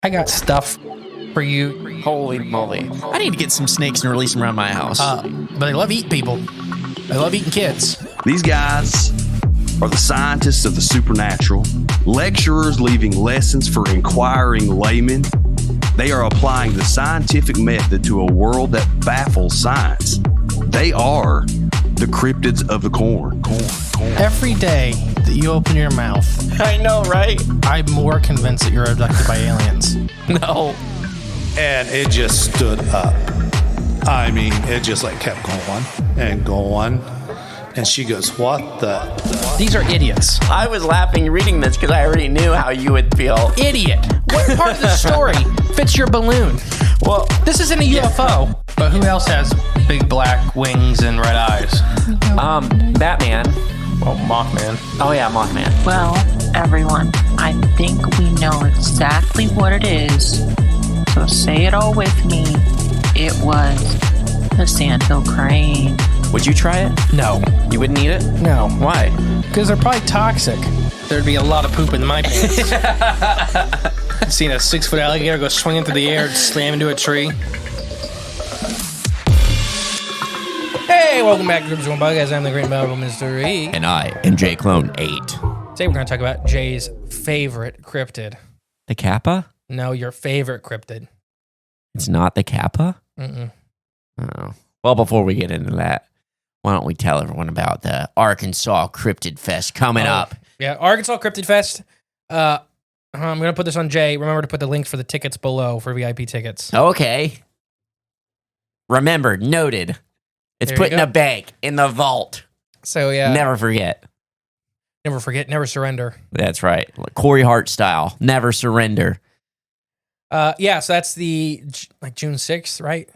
I got stuff for you. Holy moly. I need to get some snakes and release them around my house. But they love eating people. They love eating kids. These guys are the scientists of the supernatural, lecturers leaving lessons for inquiring laymen. They are applying the scientific method to a world that baffles science. They are the cryptids of the corn. Every day that you open your mouth, I know, right? I'm more convinced that you're abducted by aliens. No. And it just stood up. I mean, it just like kept going and going. And she goes, what the? These are idiots. I was laughing reading this because I already knew how you would feel. Idiot. What part of the story fits your balloon? Well, This isn't a UFO. But who else has big black wings and red eyes? Batman. Well, Mothman. Oh yeah, Mothman. Well, everyone, I think we know exactly what it is. So say it all with me. It was the sandhill crane. Would you try it? No. You wouldn't eat it? No. Why? Because they're probably toxic. There'd be a lot of poop in my pants. I've seen a 6-foot alligator go swinging through the air and slam into a tree. Hey, welcome back to Cryptids Podcast. I'm the Great Battle Mr. E. And I am J Clone 8. Today we're going to talk about Jay's favorite cryptid. The Kappa? No, your favorite cryptid. It's not the Kappa? Mm-mm. Oh. Well, before we get into that, why don't we tell everyone about the Arkansas Cryptid Fest coming up? Yeah, Arkansas Cryptid Fest. I'm going to put this on Jay. Remember to put the links for the tickets below for VIP tickets. Okay. Remember, noted. It's There you put in go. a bank, in the vault. So, yeah. Never forget. Never forget, never surrender. That's right. Corey Hart style. Never surrender. Yeah, so that's the June 6th, right?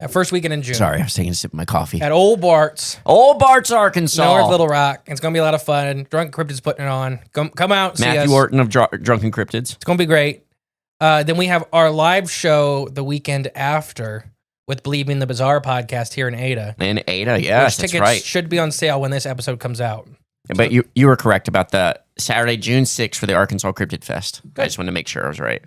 That first weekend in June. Sorry, I was taking a sip of my coffee. At Old Bart's, Old Bart's, Arkansas. North Little Rock. It's going to be a lot of fun. Drunk Cryptids putting it on. Come out and see us. Matthew Orton of Drunken Cryptids. It's going to be great. Then we have our live show the weekend after with Believing the Bizarre podcast here in Ada. And Ada, yes, Which that's tickets right. should be on sale when this episode comes out. But you were correct about the Saturday, June 6th for the Arkansas Cryptid Fest. Good. I just wanted to make sure I was right.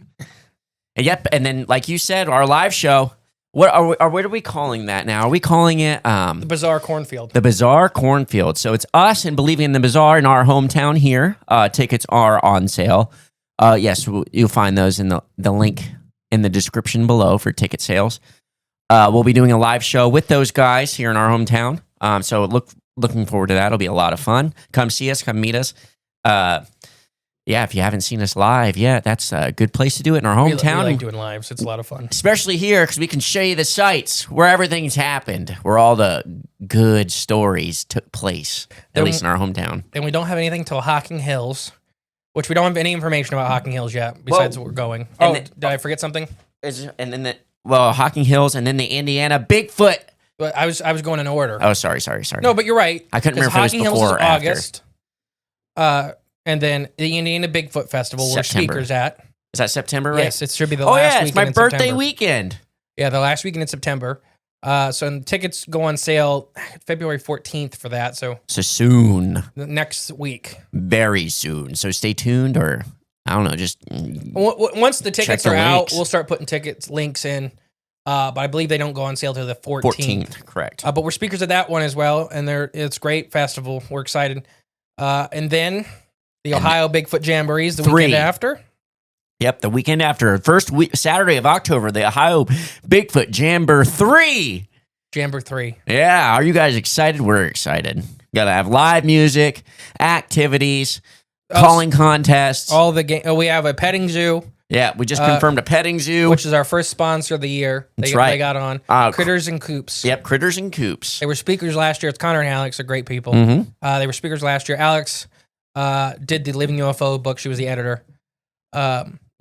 And yep, and then like you said, our live show. What are we calling that now? Are we calling it The Bizarre Cornfield. the Bizarre Cornfield? So it's us and Believing in the Bizarre in our hometown here. Tickets are on sale. Yes, you'll find those in the link in the description below for ticket sales. We'll be doing a live show with those guys here in our hometown. So looking forward to that. It'll be a lot of fun. Come see us. Come meet us. Yeah, if you haven't seen us live yet, that's a good place to do it in our hometown. We like doing lives. It's a lot of fun. Especially here, because we can show you the sites where everything's happened, where all the good stories took place, at least in our hometown. And we don't have anything till Hocking Hills, which we don't have any information about Hocking Hills yet, besides Well, we're going. and Oh, did I forget something? And then Hocking Hills, and then the Indiana Bigfoot. But I was going in order. Oh, sorry. No, but you're right. I couldn't 'cause remember if it Hocking was Hills before is or after. August. And then the Indiana Bigfoot Festival, where September. speakers at. Is that September, right? Yes, it should be the Oh, last yeah, weekend it's my in birthday September. weekend. Yeah, the last weekend in September. So tickets go on sale February 14th for that. So So soon. next week. Very soon. So stay tuned, or I don't know, just Once the tickets the are out, links. we'll start putting links in. But I believe they don't go on sale till the 14th. 14th, correct. But we're speakers at that one as well, and it's a great festival. We're excited. And then the Ohio Bigfoot Jamborees the weekend after. Yep, the weekend after. First Saturday of October, the Ohio Bigfoot Jamber 3. Jamber 3. Yeah, are you guys excited? We're excited. Got to have live music, activities, calling contests. All the game. We have a petting zoo, Yeah, we just confirmed a petting zoo. which is our first sponsor of the year. That's right. They got on Critters and Coops. Yep, Critters and Coops. They were speakers last year. It's Connor and Alex, are great people. Mm-hmm. They were speakers last year. Alex did the Living UFO book. She was the editor.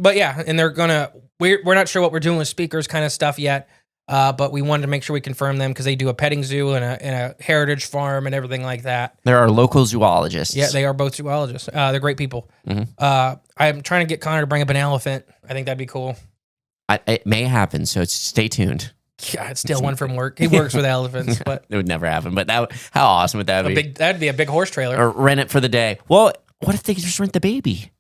But yeah, and we're not sure what we're doing with speakers kind of stuff yet. But we wanted to make sure we confirm them because they do a petting zoo and a heritage farm and everything like that. There are local zoologists. Yeah, they are both zoologists. They're great people. Mm-hmm. I'm trying to get Connor to bring up an elephant. I think that'd be cool. It may happen, so stay tuned. Yeah, it's still one from work. He works with elephants, but It would never happen, but how awesome would that be? that'd be a big horse trailer. Or rent it for the day. Well, what if they just rent the baby?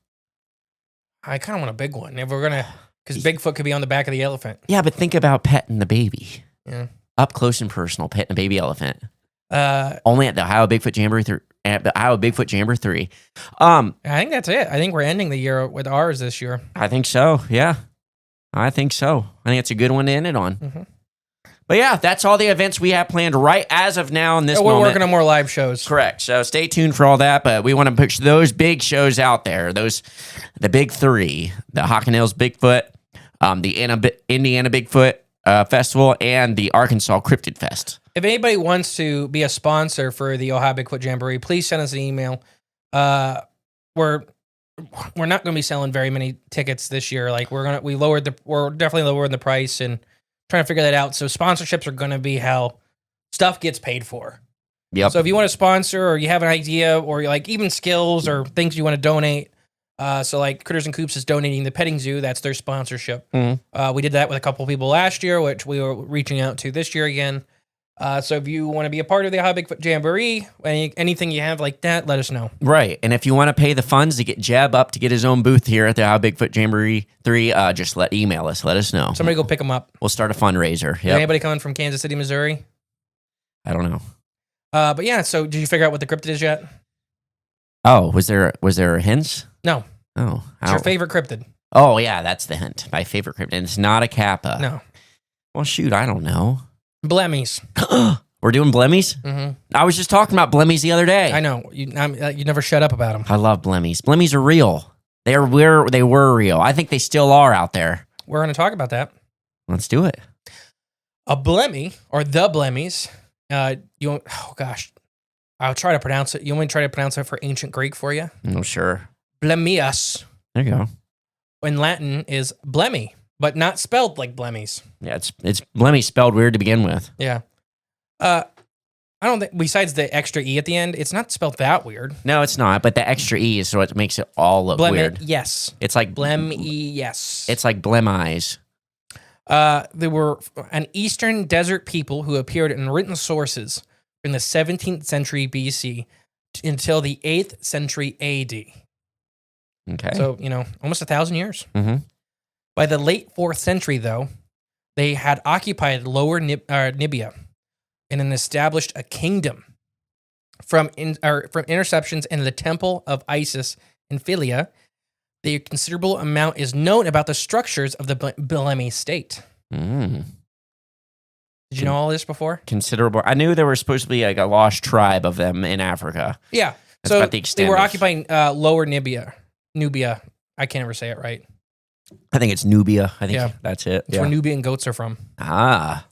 I kind of want a big one. If we're gonna, because Bigfoot could be on the back of the elephant. Yeah, but think about petting the baby. Yeah. Up close and personal, petting a baby elephant. I Only at the Ohio Bigfoot Jamboree. At the Ohio Bigfoot Jamboree 3. I think that's it. I think we're ending the year with ours this year. I think so. Yeah, I think so. I think it's a good one to end it on. Mm-hmm. But yeah, that's all the events we have planned right as of now in this We're moment. working on more live shows. Correct. So stay tuned for all that. But we want to push those big shows out there. The big three: the Hockin Hills Bigfoot, the Indiana Bigfoot Festival, and the Arkansas Cryptid Fest. If anybody wants to be a sponsor for the Ohio Bigfoot Jamboree, please send us an email. We're not going to be selling very many tickets this year. Like we're definitely lowering the price and trying to figure that out. So sponsorships are going to be how stuff gets paid for. Yep. So if you want to sponsor or you have an idea or like even skills or things you want to donate, so like Critters and Coops is donating the petting zoo. That's their sponsorship. Mm-hmm. We did that with a couple people last year, which we were reaching out to this year again. So if you want to be a part of the Ohio Bigfoot Jamboree, anything you have like that, let us know. Right. And if you want to pay the funds to get Jeb up to get his own booth here at the Ohio Bigfoot Jamboree 3, just email us. Let us know. Somebody go pick them up. We'll start a fundraiser. Is Yep. anybody coming from Kansas City, Missouri? I don't know. But yeah, so did you figure out what the cryptid is yet? Oh, was there hints? No. Oh. It's your favorite cryptid. Oh, yeah, that's the hint. My favorite cryptid. And it's not a Kappa. No. Well, shoot, I don't know. Blemmyes. We're doing Blemmyes? Mm-hmm. I was just talking about Blemmyes the other day. I know. You never shut up about them. I love Blemmyes. Blemmyes are real. They were real. I think they still are out there. We're going to talk about that. Let's do it. A Blemmie, or the Blemmies, oh gosh, I'll try to pronounce it. You want me to try to pronounce it for ancient Greek for you? Oh, sure. Blemmyes, There you go. in Latin, is Blemmy, but not spelled like Blemmies. Yeah, it's Blemmyes spelled weird to begin with. Yeah. I don't think, besides the extra E at the end, it's not spelled that weird. No, it's not. But the extra E is what makes it all look weird. Yes. It's like Blemmyes. It's like Blemmyes. They were an Eastern desert people who appeared in written sources in the 17th century BC until the 8th century AD. Okay. So, almost 1,000 years. Mm-hmm. By the late 4th century, though, they had occupied Lower Nubia and established a kingdom. From interceptions in the Temple of Isis in Philia, the considerable amount is known about the structures of the Blemmyes state. Mm. Did you know all this before? Considerable. I knew there was supposed to be like a lost tribe of them in Africa. Yeah. That's about the extent they were of- occupying Lower Nubia. I can't ever say it right. I think it's Nubia. I think Yeah. that's it. It's where Nubian goats are from. Ah.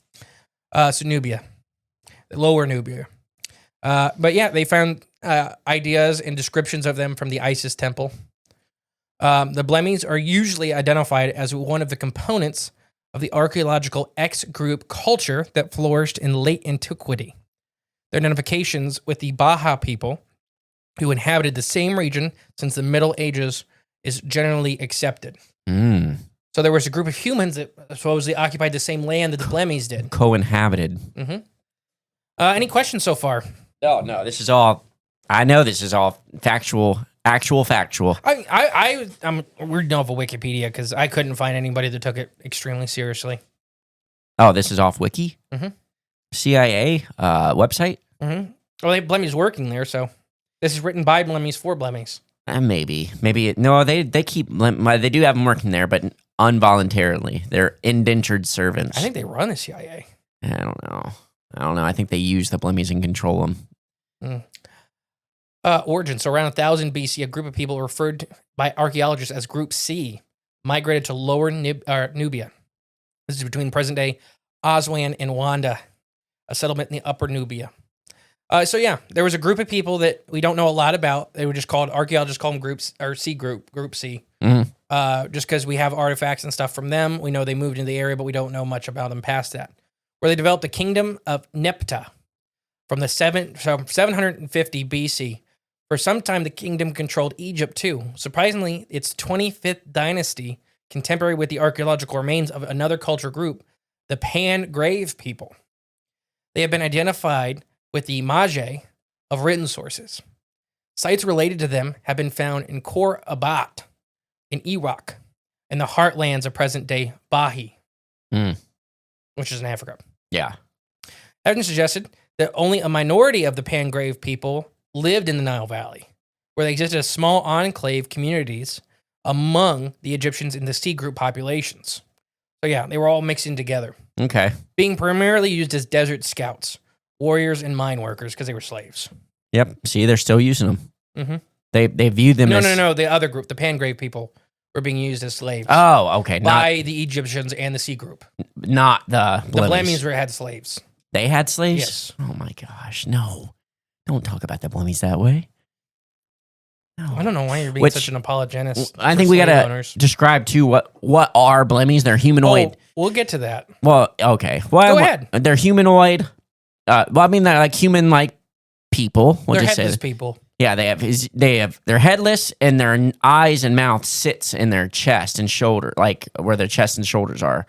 So Nubia. Lower Nubia. But yeah, they found ideas and descriptions of them from the Isis temple. The Blemmyes are usually identified as one of the components of the archaeological X group culture that flourished in late antiquity. Their identifications with the Baja people, who inhabited the same region since the Middle Ages, is generally accepted. Mm. So there was a group of humans that supposedly occupied the same land that the Blemmyes did. Co-inhabited. Mm-hmm. Any questions so far? Oh, no. This is all... I know this is all factual. Actual factual. I'm reading off of Wikipedia because I couldn't find anybody that took it extremely seriously. Oh, this is off Wiki? Mhm. CIA website? Mm-hmm. Well, Blemmyes working there, so this is written by Blemmyes for Blemmyes. Maybe. No, they keep... They do have them working there, but involuntarily. They're indentured servants. I think they run the CIA. I don't know. I think they use the Blemmyes and control them. Mm. Origin. So around 1000 BC, a group of people referred by archaeologists as Group C migrated to Lower Nubia. This is between present-day Aswan and Wanda, a settlement in the Upper Nubia. So yeah, there was a group of people that we don't know a lot about. They were just called, archaeologists call them Group C. Mm-hmm. Just because we have artifacts and stuff from them. We know they moved into the area, but we don't know much about them past that. Where they developed the kingdom of Nepta from 750 BC. For some time, the kingdom controlled Egypt too. Surprisingly, its 25th dynasty, contemporary with the archaeological remains of another culture group, the Pan-Grave people. They have been identified with the Magi of written sources. Sites related to them have been found in Khor Abbat, in Iraq, in the heartlands of present-day Bahi, which is in Africa. Yeah. Evidence suggested that only a minority of the Pangrave people lived in the Nile Valley, where they existed as small enclave communities among the Egyptians in the sea group populations. So yeah, they were all mixing together, Okay. being primarily used as desert scouts, warriors, and mine workers because they were slaves. Yep. See, they're still using them. Mm-hmm. They view them as... No. The other group, the Pangrave people, were being used as slaves Oh, okay. by the Egyptians and the sea group. Not the The Blemmyes. Blemmyes had slaves. They had slaves? Yes. Oh my gosh. No. Don't talk about the Blemmyes that way. No. I don't know why you're being such an apologist. I think we gotta describe too what are Blemmyes. They're humanoid. Oh, we'll get to that. Well, okay. Well, Go ahead. They're humanoid. Well, I mean, they're like human-like people. We'll They're just say headless that. people. Yeah, they're headless, and their eyes and mouth sits in their chest and shoulder, like where their chest and shoulders are.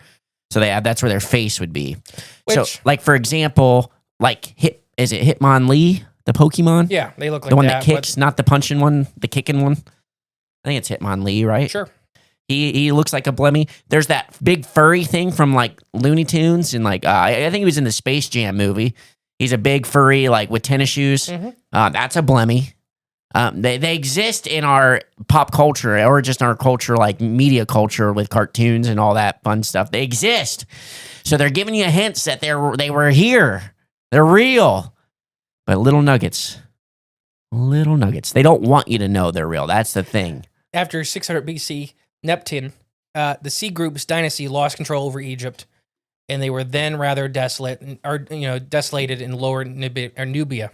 So that's where their face would be. So, like for example, is it Hitmonlee, the Pokemon? Yeah, they look like the one that that kicks, not the punching one, the kicking one. I think it's Hitmonlee, right? Sure. He looks like a Blemmie. There's that big furry thing from like Looney Tunes and like I think he was in the Space Jam movie. He's a big furry like with tennis shoes. Mm-hmm. That's a Blemmie. They exist in our pop culture or just in our culture, like media culture with cartoons and all that fun stuff. They exist. So they're giving you hints that they were here. They're real. But little nuggets. They don't want you to know they're real. That's the thing. After 600 BC, Neptune, the sea group's dynasty lost control over Egypt, and they were then rather desolated in lower Nubia.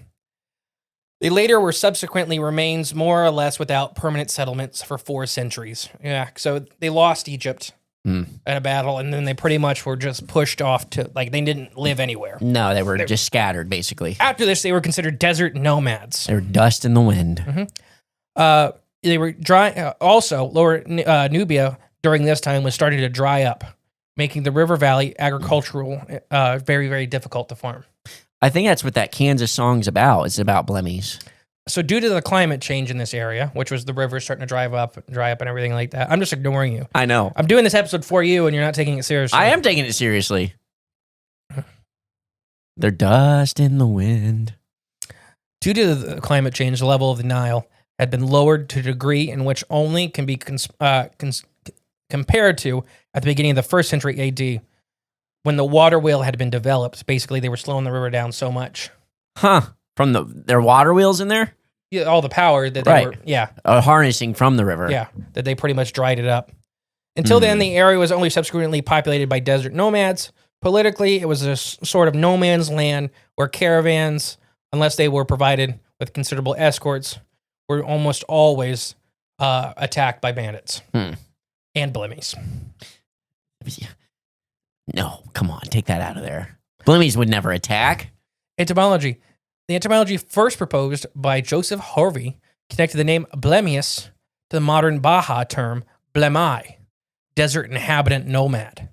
They later were subsequently remains more or less without permanent settlements for 4 centuries. Yeah, so they lost Egypt in a battle, and then they pretty much were just pushed off to, like, they didn't live anywhere. No, they were just scattered, basically. After this, they were considered desert nomads. They were dust in the wind. Mm-hmm. They were dry. Also, lower Nubia during this time was starting to dry up, making the river valley agricultural very, very difficult to farm. I think that's what that Kansas song's about. It's about Blemmyes. So due to the climate change in this area, which was the river starting to dry up and everything like that, I'm just ignoring you. I know. I'm doing this episode for you, and you're not taking it seriously. I am taking it seriously. They're dust in the wind. Due to the climate change, the level of the Nile had been lowered to a degree in which only can be compared to at the beginning of the 1st century AD, when the water wheel had been developed. Basically, they were slowing the river down so much. Huh. From their water wheels in there? Yeah, all the power that they were, harnessing from the river. Yeah, that they pretty much dried it up. Until then, the area was only subsequently populated by desert nomads. Politically, it was a sort of no man's land where caravans, unless they were provided with considerable escorts, were almost always attacked by bandits and Blemmyes. No, come on, take that out of there. Blemmyes would never attack. Etymology. The etymology first proposed by Joseph Harvey connected the name Blemmyes to the modern Baja term Blemmyes, desert inhabitant nomad,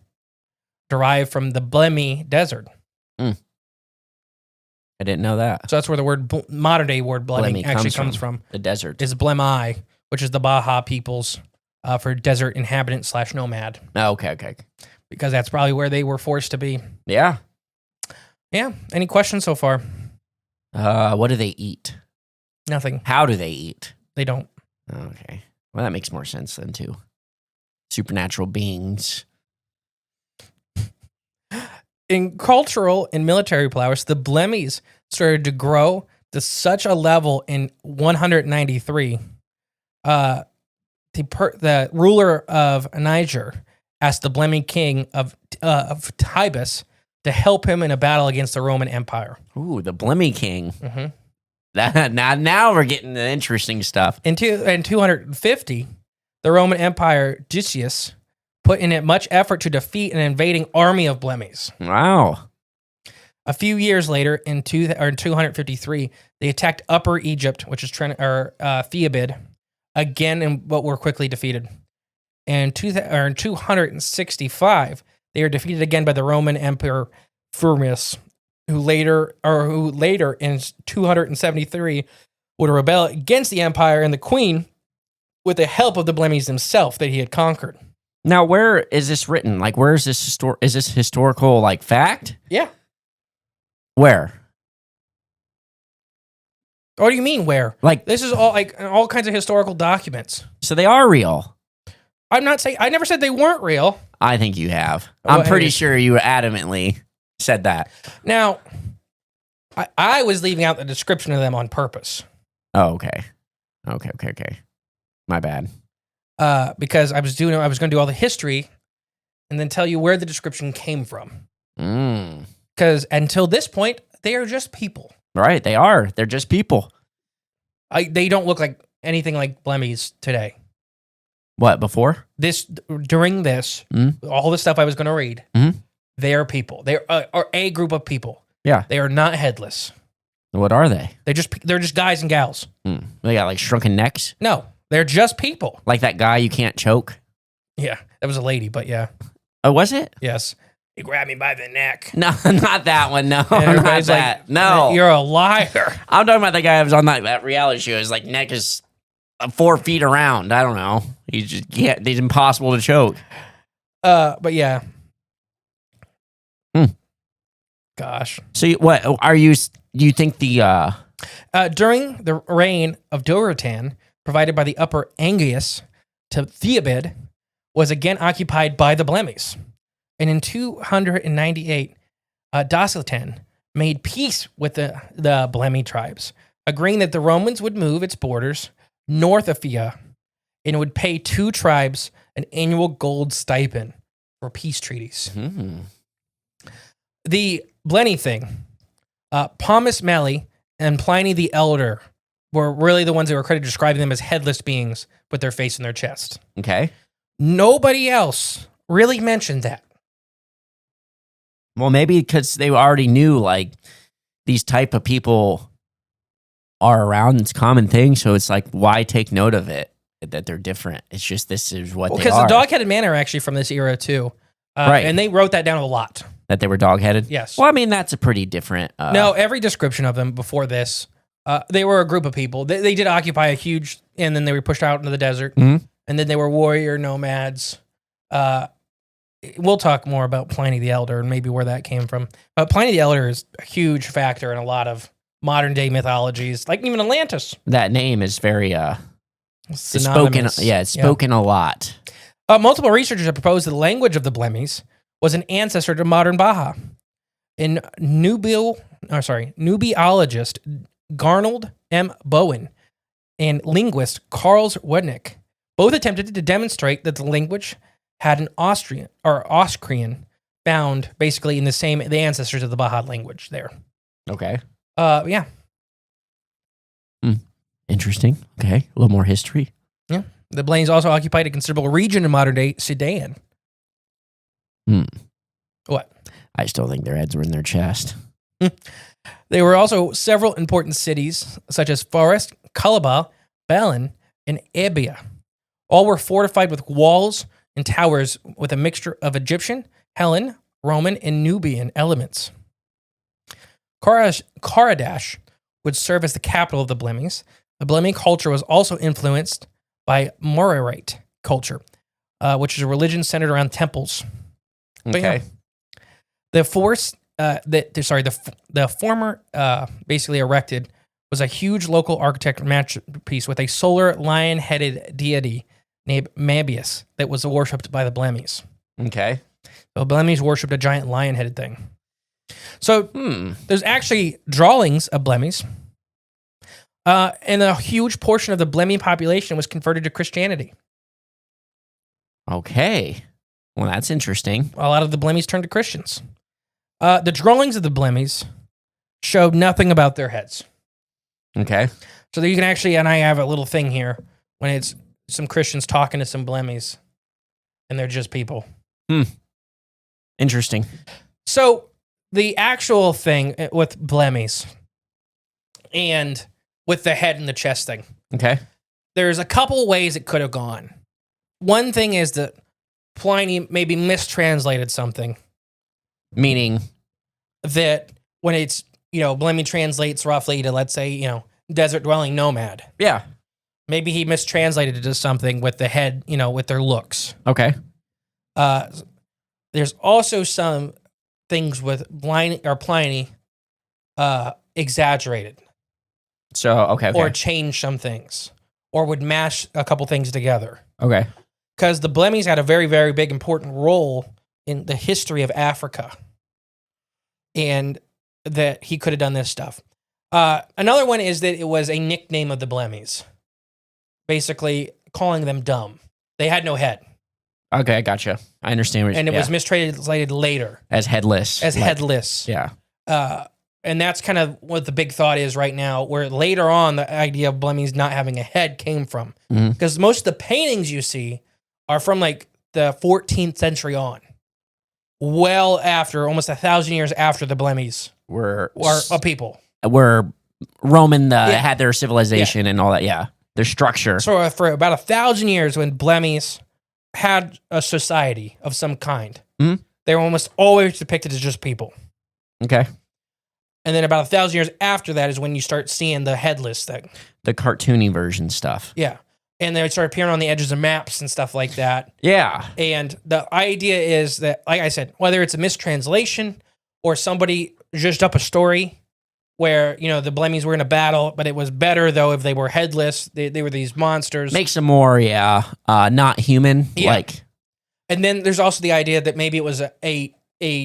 derived from the Blemmyes Desert. I didn't know that. So that's where the word modern day word Blemmyes actually comes from. The desert. Is Blemmyes, which is the Baja peoples for desert inhabitant / nomad. Oh, okay. Because that's probably where they were forced to be. Yeah. Yeah. Any questions so far? What do they eat? Nothing. How do they eat? They don't. Okay. Well, that makes more sense then, too. Supernatural beings. In cultural and military prowess, the Blemmyes started to grow to such a level in 193. The ruler of Niger asked the Blemmyes king of Tibus to help him in a battle against the Roman Empire. Ooh, the Blemmyes king. Mm-hmm. Now we're getting the interesting stuff. In 250, the Roman Empire, Decius, put in much effort to defeat an invading army of Blemmyes. Wow. A few years later, in 253, they attacked Upper Egypt, which is Theobid, again, and what were quickly defeated. In 265, they were defeated again by the Roman Emperor Firmus, who later in 273 would rebel against the empire, and the queen with the help of the Blemmyes themselves that he had conquered. Now, where is this written? Like, where is this is this historical, like, fact? Yeah. Where? What do you mean where? Like, This is all kinds of historical documents. so they are real. I'm not saying, I never said they weren't real. I think you have. Well, I'm pretty anyways. sure you adamantly said that. Now, I was leaving out the description of them on purpose. Oh, okay. Okay. My bad. Because I was going to do all the history and then tell you where the description came from. Because until this point, they are just people. Right, they are. They're just people. They don't look like anything like Blemmyes today. What, before? During this, all the stuff I was going to read, Mhm. they are people. They are a group of people. Yeah. They are not headless. What are they? They're just guys and gals. They got, like, shrunken necks? No, they're just people. Like that guy you can't choke? Yeah, that was a lady, but yeah. Oh, was it? Yes. He grabbed me by the neck. No, not that one. No, And not everybody's that. like, No. you're a liar. I'm talking about the guy who was on that reality show. His, like, neck is 4 feet around. I don't know. He's just can't. He's impossible to choke. But yeah. Hmm. Gosh. So what are you? Do you think the During the reign of Dorotan, provided by the Upper Angus to Theobald, was again occupied by the Blemmyes. And in 298, Dociltan made peace with the Blemmyes tribes, agreeing that the Romans would move its borders north of Fia and would pay 2 tribes an annual gold stipend for peace treaties. The Blenny thing, Pomus Meli and Pliny the Elder were really the ones that were credited describing them as headless beings with their face in their chest. okay? Nobody else really mentioned that. Well, maybe because they already knew like these type of people are around. It's a common thing, so it's like why take note of it that they're different? It's just this is what they Because are. the dog-headed men are actually from this era too, Right. And they wrote that down a lot. That they were dog-headed. Yes. Well, I mean that's a pretty different. No, every description of them before this, they were a group of people. They did occupy a huge, and then they were pushed out into the desert, Mhm. and then they were warrior nomads. We'll talk more about Pliny the Elder and maybe where that came from. But Pliny the Elder is a huge factor in a lot of modern day mythologies, like even Atlantis. That name is very it's spoken. Synonymous. Yeah, it's spoken a lot. Multiple researchers have proposed that the language of the Blemmyes was an ancestor to modern Baja. And nubiologist Garnold M. Bowen and linguist Karl Wednick both attempted to demonstrate that the language had an Austrian found basically in the ancestors of the Baja language there. Okay. Yeah. Interesting. Okay. A little more history. Yeah. The Blemmyes also occupied a considerable region in modern day Sudan. What? I still think their heads were in their chest. There were also several important cities, such as Forest, Calabar, Belen, and Ebia. All were fortified with walls and towers with a mixture of Egyptian, Hellen, Roman, and Nubian elements. Karadash would serve as the capital of the Blemmyes. The Blemmy culture was also influenced by Morarite culture, which is a religion centered around temples. But Okay. yeah. The former basically erected was a huge local architecture masterpiece with a solar lion-headed deity named Mabius that was worshipped by the Blemmyes. Okay. The Blemmyes worshipped a giant lion-headed thing. So there's actually drawings of Blemmyes, and a huge portion of the Blemmy population was converted to Christianity. Okay. Well, that's interesting. A lot of the Blemmies turned to Christians. The drawings of the Blemmies showed nothing about their heads. Okay. So that you can actually, and I have a little thing here, when it's some Christians talking to some Blemmies, and they're just people. Interesting. So the actual thing with Blemmies and with the head and the chest thing, Okay. there's a couple ways it could have gone. One thing is that Pliny maybe mistranslated something. Meaning, That when it's, Blemmy translates roughly to, let's say, desert dwelling nomad. yeah. Maybe he mistranslated it to something with the head, with their looks. Okay. There's also some things with Pliny exaggerated. So, okay. Or changed some things. Or would mash a couple things together. Okay. Because the Blemmyes had a very, very big, important role in the history of Africa. And that he could have done this stuff. Another one is that it was a nickname of the Blemmyes. Basically calling them dumb. They had no head. Okay, gotcha. I understand. And it was mistranslated later. As headless. Headless. Yeah. And that's kind of what the big thought is right now, where later on the idea of Blemmyes not having a head came from. Because most of the paintings you see are from like the 14th century on. Well after, almost 1,000 years after the Blemmyes were a people. Were Roman, had their civilization and all that, yeah. Their structure. So for about 1,000 years when Blemmyes had a society of some kind, they were almost always depicted as just people. Okay. And then about 1,000 years after that is when you start seeing the headless thing. The cartoony version stuff. Yeah. And they start appearing on the edges of maps and stuff like that. Yeah. And the idea is that, like I said, whether it's a mistranslation or somebody just up a story where, the Blemmyes were in a battle, but it was better, though, if they were headless. They were these monsters. Makes them more, not human. Yeah. And then there's also the idea that maybe it was a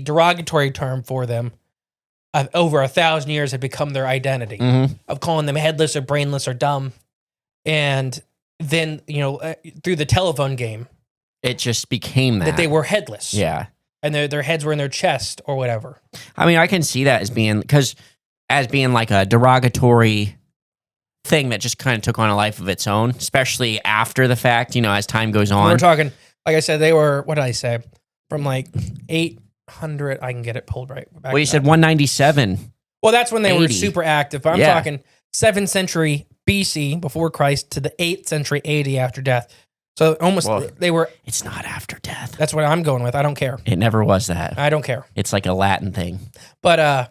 derogatory term for them. Over 1,000 years had become their identity of calling them headless or brainless or dumb. And then, through the telephone game, it just became that they were headless. Yeah. And their heads were in their chest or whatever. I mean, I can see that as being like a derogatory thing that just kind of took on a life of its own, especially after the fact, as time goes on. We're talking, like I said, they were, what did I say? From like 800, I can get it pulled right back. Well, you said 197. Well, that's when they 80. were super active. But I'm talking 7th century BC, before Christ, to the 8th century AD after death. So almost they were... It's not after death. That's what I'm going with. I don't care. It never was that. I don't care. It's like a Latin thing. But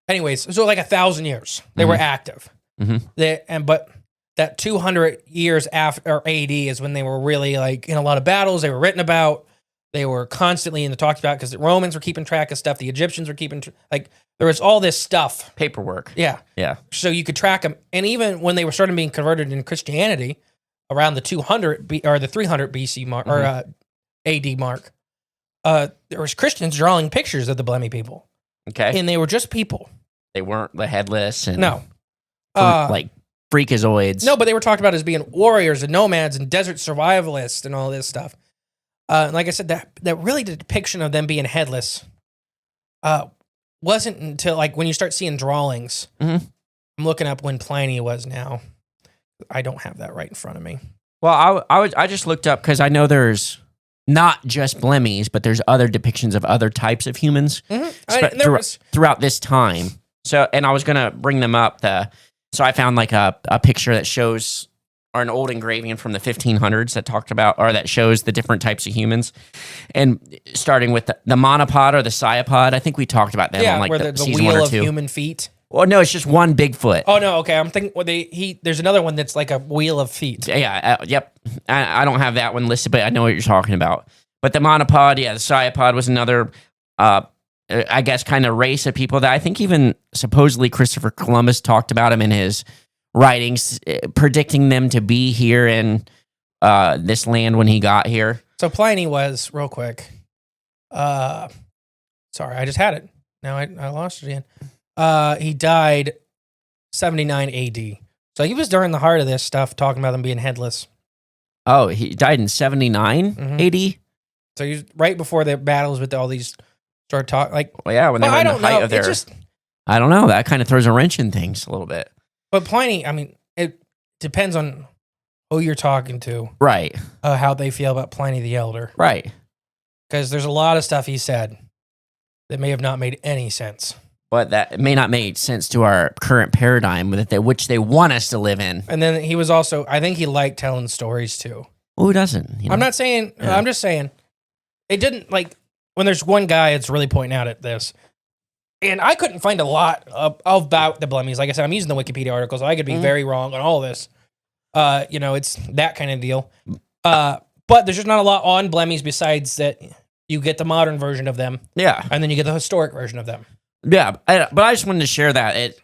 anyways, so like 1,000 years, they were active. But that 200 years after AD is when they were really like in a lot of battles. They were written about. They were constantly in the talked about because the Romans were keeping track of stuff. The Egyptians were keeping there was all this stuff. Paperwork. Yeah. Yeah. So you could track them. And even when they were starting being converted into Christianity around the 200 or the 300 BC mark or AD mark, there was Christians drawing pictures of the Blemmyes people. Okay. And they were just people. They weren't the headless and no. Like freakazoids. No, but they were talked about as being warriors and nomads and desert survivalists and all this stuff. Like I said, that really the depiction of them being headless wasn't until like when you start seeing drawings. I'm looking up when Pliny was now. I don't have that right in front of me. Well, I just looked up because I know there's not just Blemmyes, but there's other depictions of other types of humans throughout this time. So, and I was gonna bring them up. So I found like a picture that shows, or an old engraving from the 1500s that talked about, or that shows the different types of humans, and starting with the monopod or the cyapod. I think we talked about them on like where the season wheel 1 or of 2. human feet. Well, no, it's just one Bigfoot. Oh no, okay. I'm thinking there's another one that's like a wheel of feet. Yeah, yep. I don't have that one listed, but I know what you're talking about. But the monopod, the cyapod was another, I guess, kind of race of people that I think even supposedly Christopher Columbus talked about him in his writings, predicting them to be here in this land when he got here. So Pliny was, real quick. Sorry, I just had it. Now I lost it again. He died 79 AD. So he was during the heart of this stuff, talking about them being headless. Oh, he died in 79 AD? So he was right before the battles with all these started talking. Like, well, yeah, when they were in the height of their... I don't know. That kind of throws a wrench in things a little bit. But Pliny, I mean, it depends on who you're talking to. Right. How they feel about Pliny the Elder. Right. Because there's a lot of stuff he said that may have not made any sense. But that may not make sense to our current paradigm, which they want us to live in. And then he was also, I think he liked telling stories too. Well, who doesn't? You know? I'm not saying, I'm just saying, it didn't, like, when there's one guy that's really pointing out at this, and I couldn't find a lot about the Blemmyes. Like I said, I'm using the Wikipedia article, so I could be very wrong on all this. It's that kind of deal. But there's just not a lot on Blemmyes besides that you get the modern version of them. Yeah. And then you get the historic version of them. Yeah. But I just wanted to share that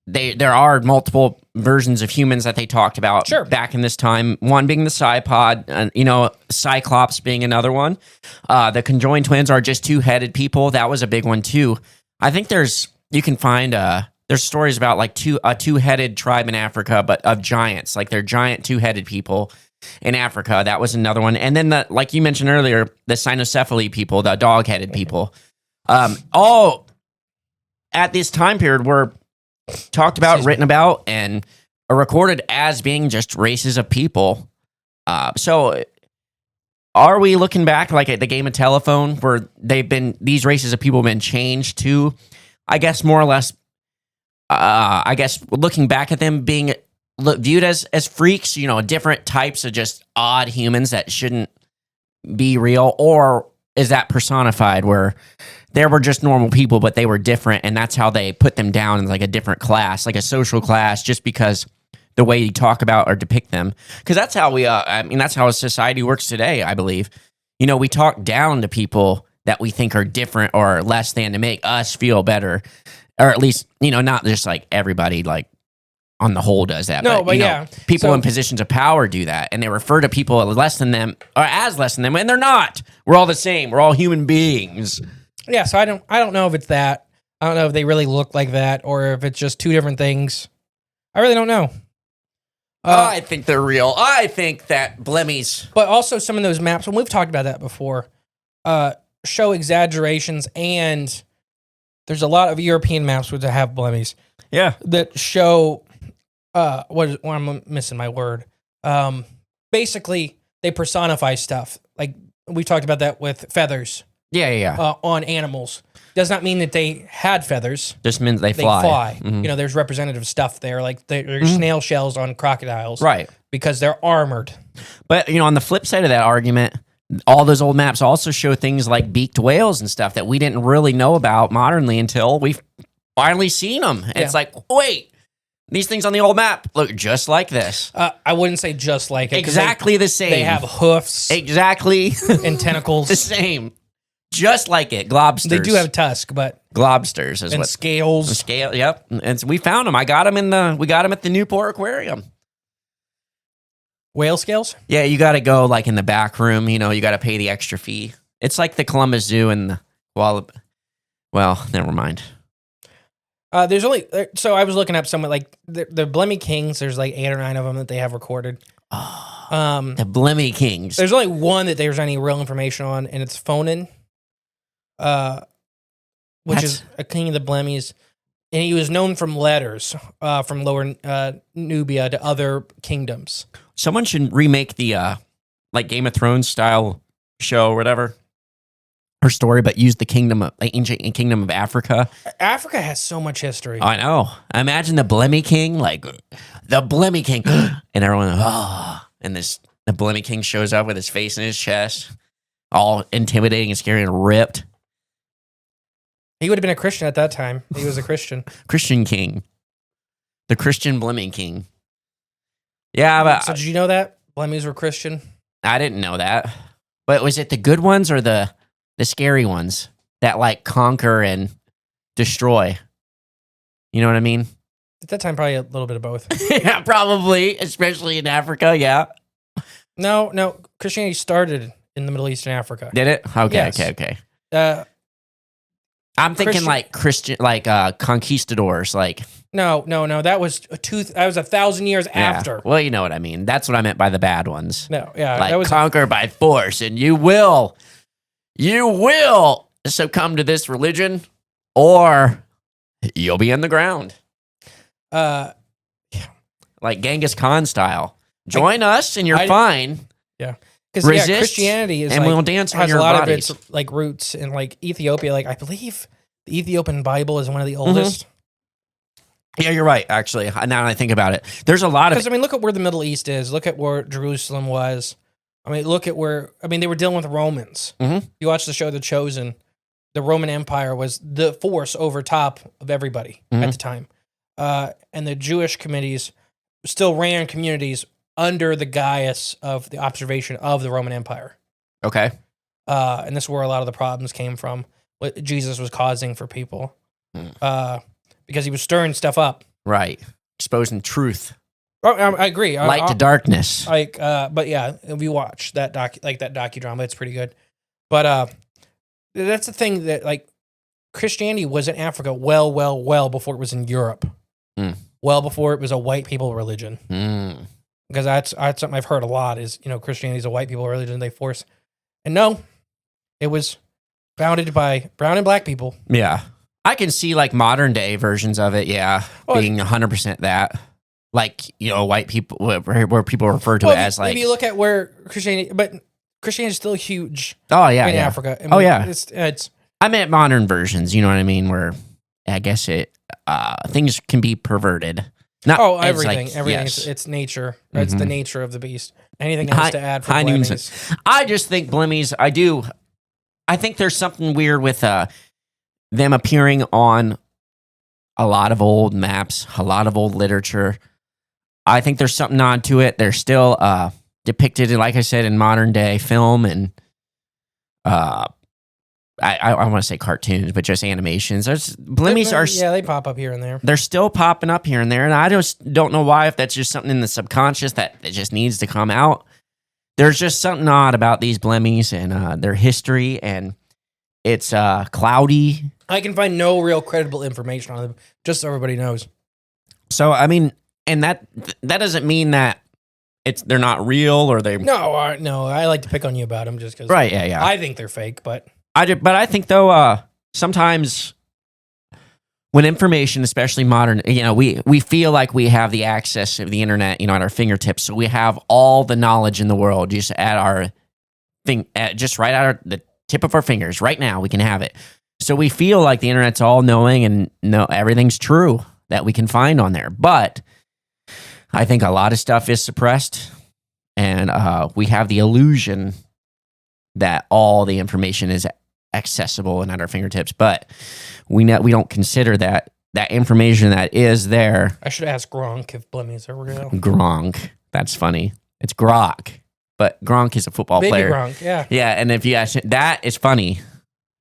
there are multiple versions of humans that they talked about back in this time. One being the Cypod, and Cyclops being another one. The conjoined twins are just two-headed people. That was a big one too. I think there's stories about like a two-headed tribe in Africa, but of giants. Like they're giant two-headed people in Africa. That was another one. And then like you mentioned earlier, the cynocephaly people, the dog-headed people. All at this time period were talked about, written about, and are recorded as being just races of people. So are we looking back like at the game of telephone where these races of people have been changed to, I guess, more or less, looking back at them being viewed as freaks, different types of just odd humans that shouldn't be real? Or is that personified where they were just normal people, but they were different, and that's how they put them down in like a different class, like a social class, just because the way you talk about or depict them? Because that's how that's how society works today, I believe. We talk down to people that we think are different or less than to make us feel better, or at least, not just like everybody like on the whole does that. No, but yeah. People in positions of power do that, and they refer to people less than them or as less than them, and they're not. We're all the same. We're all human beings. Yeah, so I don't know if it's that. I don't know if they really look like that or if it's just two different things. I really don't know. I think they're real. I think that Blemmyes. But also some of those maps, and we've talked about that before, show exaggerations, and there's a lot of European maps which have Blemmyes. Yeah. That show, I'm missing my word. Basically, they personify stuff. Like, we talked about that with feathers. Yeah. On animals. Does not mean that they had feathers. Just means they fly. Mm-hmm. There's representative stuff there, like there's snail shells on crocodiles. Right. Because they're armored. But, on the flip side of that argument, all those old maps also show things like beaked whales and stuff that we didn't really know about modernly until we've finally seen them. And it's like, wait, these things on the old map look just like this. I wouldn't say just like it. Exactly the same. They have hoofs. Exactly. And tentacles. The same. Just like it. Globsters. They do have tusk, but globsters is and what scales. Scale. Yep. And so we found them. We got them at the Newport Aquarium. Whale scales? Yeah, you got to go like in the back room. You got to pay the extra fee. It's like the Columbus Zoo and the well, never mind. There's only so I was looking up some like the Blemmyes Kings. There's like 8 or 9 of them that they have recorded. The Blemmyes Kings. There's only one that there's any real information on, and it's Phonin, which is a king of the Blemmyes, and he was known from letters from Lower Nubia to other kingdoms. Someone should remake the like Game of Thrones style show or whatever, or story, but use the ancient kingdom of Africa. Africa has so much history. I know. Imagine the Blemmyes King, like the Blemmyes King, and everyone, and the Blemmyes King shows up with his face in his chest, all intimidating and scary and ripped. He would have been a Christian at that time. He was a Christian. Christian King, the Christian Blemmyes King. Yeah, but so did you know that Blemmyes were Christian? I didn't know that. But was it the good ones or the scary ones that like conquer and destroy? You know what I mean? At that time, probably a little bit of both. Yeah, probably, especially in Africa. Yeah. No. Christianity started in the Middle East and Africa. Did it? Okay, yes. okay. I'm thinking like Christian, like conquistadors, like. No. That was 1,000 years after. Well, you know what I mean. That's what I meant by the bad ones. No, yeah, like that was conquer by force, and you will succumb to this religion, or you'll be in the ground. Like Genghis Khan style. Join us, and you're fine. Yeah. Because Christianity is and we'll dance on has your a lot bodies. of its like roots in like Ethiopia. Like I believe the Ethiopian Bible is one of the oldest. Yeah, you're right. Actually, now that I think about it, there's a lot of. Because look at where the Middle East is. Look at where Jerusalem was. Look at where. they were dealing with Romans. Mm-hmm. You watch the show The Chosen. The Roman Empire was the force over top of everybody at the time, and the Jewish communities still ran communities under the guise of the observation of the Roman Empire. Okay. And this is where a lot of the problems came from, what Jesus was causing for people. Because he was stirring stuff up. Right. Exposing truth. Oh, I agree. Light to darkness. But yeah, if you watch that docudrama, it's pretty good. But that's the thing that like Christianity was in Africa well before it was in Europe. Well before it was a white people religion. Because that's something I've heard a lot is, Christianity is a white people religion they force. And no, it was founded by brown and black people. Yeah. I can see like modern day versions of it, being 100% that. Like, white people, where people refer to it as like... If you look at where Christianity is still huge in Africa. I mean, it's I meant modern versions, you know what I mean? Where I guess things can be perverted. Not everything. Like, everything. yes. It's nature. It's the nature of the beast. Anything else to add for Blemmyes? I just think Blemmyes, I think there's something weird with them appearing on a lot of old maps, a lot of old literature. I think there's something on to it. They're still depicted, like I said, in modern day film and I want to say cartoons, but just animations. Blemmyes are they pop up here and there. They're still popping up here and there, and I just don't know why. If that's just something in the subconscious that it just needs to come out. There's just something odd about these Blemmyes and their history, and it's cloudy. I can find no real credible information on them, just so everybody knows. So I mean. And that doesn't mean that they're not real or they. No. I like to pick on you about them just because. Right. Yeah. I think they're fake, but I think though sometimes when information, especially modern, we feel like we have the access of the internet, at our fingertips, so we have all the knowledge in the world just at our just right at the tip of our fingers. Right now, we can have it. So we feel like the internet's all knowing and everything's true that we can find on there, but. I think a lot of stuff is suppressed, and we have the illusion that all the information is accessible and at our fingertips. But we don't consider that information that is there. I should ask Gronk if Blemmyes are real. Gronk, that's funny. It's Grok, but Gronk is a football player. Gronk, yeah, yeah. And if you ask, that is funny.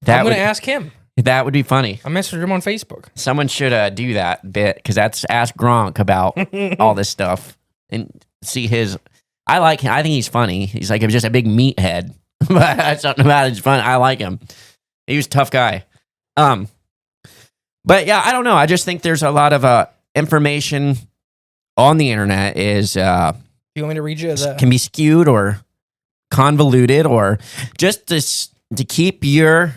I'm going to ask him. That would be funny. I messaged him on Facebook. Someone should do that bit because that's Ask Gronk about all this stuff and see his. I like him. I think he's funny. He's like just a big meathead, but something about it's fun. I like him. He was a tough guy. But yeah, I don't know. I just think there's a lot of information on the internet is. You want me to read you can be skewed or convoluted or just to keep your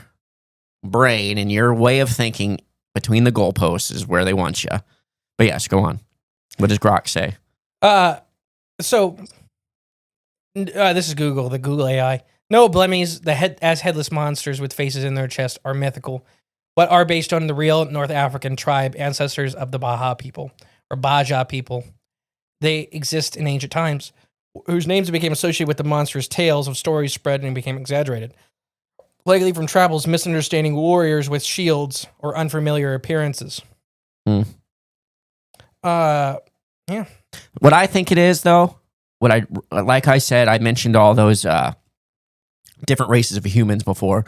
brain and your way of thinking between the goalposts is where they want you. But yes, go on. What does Grok say? So this is Google, the Google AI. No, Blemmyes, as headless monsters with faces in their chest, are mythical, but are based on the real North African tribe ancestors of the Baja people or Baja people. They exist in ancient times, whose names became associated with the monstrous tales of stories spread and became exaggerated. Likely from travels misunderstanding warriors with shields or unfamiliar appearances. Yeah. What I think it is, though, like I said, I mentioned all those different races of humans before.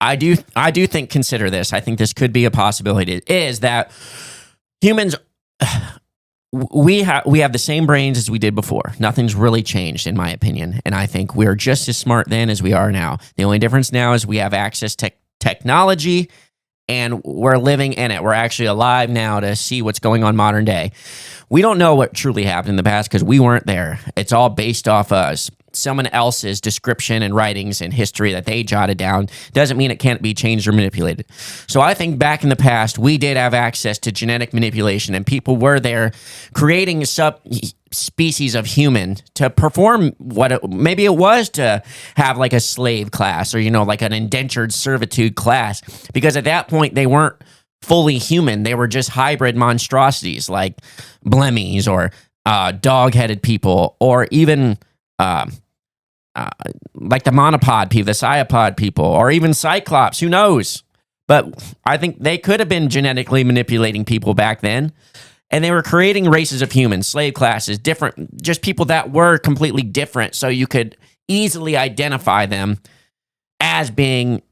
I do think, consider this. I think this could be a possibility. Is that humans? We have the same brains as we did before. Nothing's really changed, in my opinion. And I think we're just as smart then as we are now. The only difference now is we have access to technology and we're living in it. We're actually alive now to see what's going on modern day. We don't know what truly happened in the past because we weren't there. It's all based off someone else's description and writings and history that they jotted down. Doesn't mean it can't be changed or manipulated. So I think back in the past, we did have access to genetic manipulation and people were there creating subspecies of human to perform maybe it was to have like a slave class or, like an indentured servitude class. Because at that point, they weren't fully human. They were just hybrid monstrosities like Blemmyes or dog-headed people or even... like the monopod people, the cyapod people, or even Cyclops, who knows? But I think they could have been genetically manipulating people back then. And they were creating races of humans, slave classes, different, just people that were completely different. So you could easily identify them as being,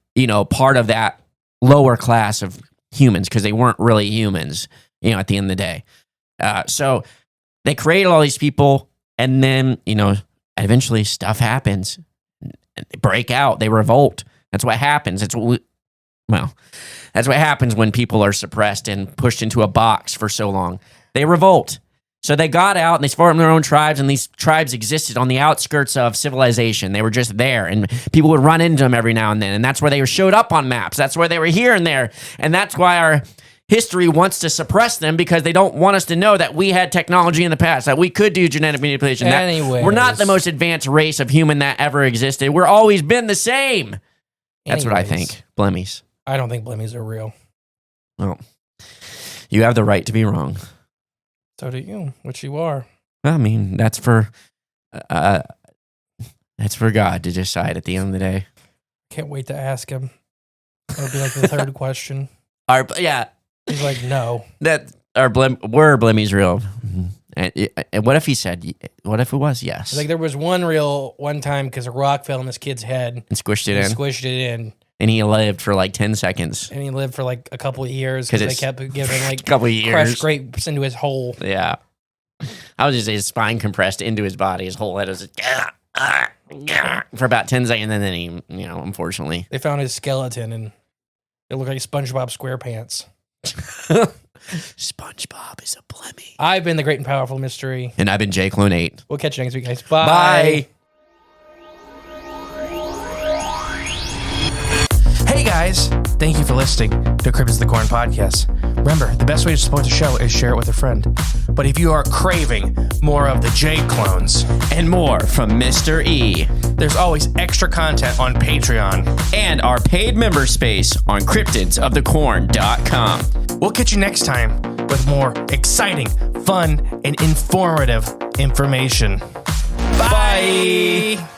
part of that lower class of humans because they weren't really humans, at the end of the day. So they created all these people, and then, eventually stuff happens. They break out, they revolt. That's what happens. That's what happens when people are suppressed and pushed into a box for so long. They revolt. So they got out and they formed their own tribes, and these tribes existed on the outskirts of civilization. They were just there, and people would run into them every now and then, and that's where they showed up on maps. That's where they were here and there, and that's why our history wants to suppress them, because they don't want us to know that we had technology in the past, that we could do genetic manipulation. We're not the most advanced race of human that ever existed. We're always been the same. That's what I think. Blemmyes. I don't think Blemmyes are real. Well, you have the right to be wrong. So do you, which you are. I mean, that's for God to decide at the end of the day. Can't wait to ask him. It'll be like the third question. He's like, no. Were Blemmyes real? And what if he said? What if it was yes? Like there was one time because a rock fell on this kid's head and squished it in. And he lived for like 10 seconds. And he lived for like a couple of years because they kept giving like a couple of years crushed grapes into his hole. Yeah. I was just his spine compressed into his body. His whole head was for about 10 seconds. And then he, unfortunately. They found his skeleton and it looked like SpongeBob SquarePants. SpongeBob is a Blemmyes. I've been the great and powerful mystery. And I've been Jclone8. We'll catch you next week, guys. Bye. Hey guys, thank you for listening to Cryptids the Corn podcast. Remember, the best way to support the show is share it with a friend. But if you are craving more of the J clones and more from Mr. E, there's always extra content on Patreon and our paid member space on cryptidsofthecorn.com. We'll catch you next time with more exciting, fun, and informative information. Bye.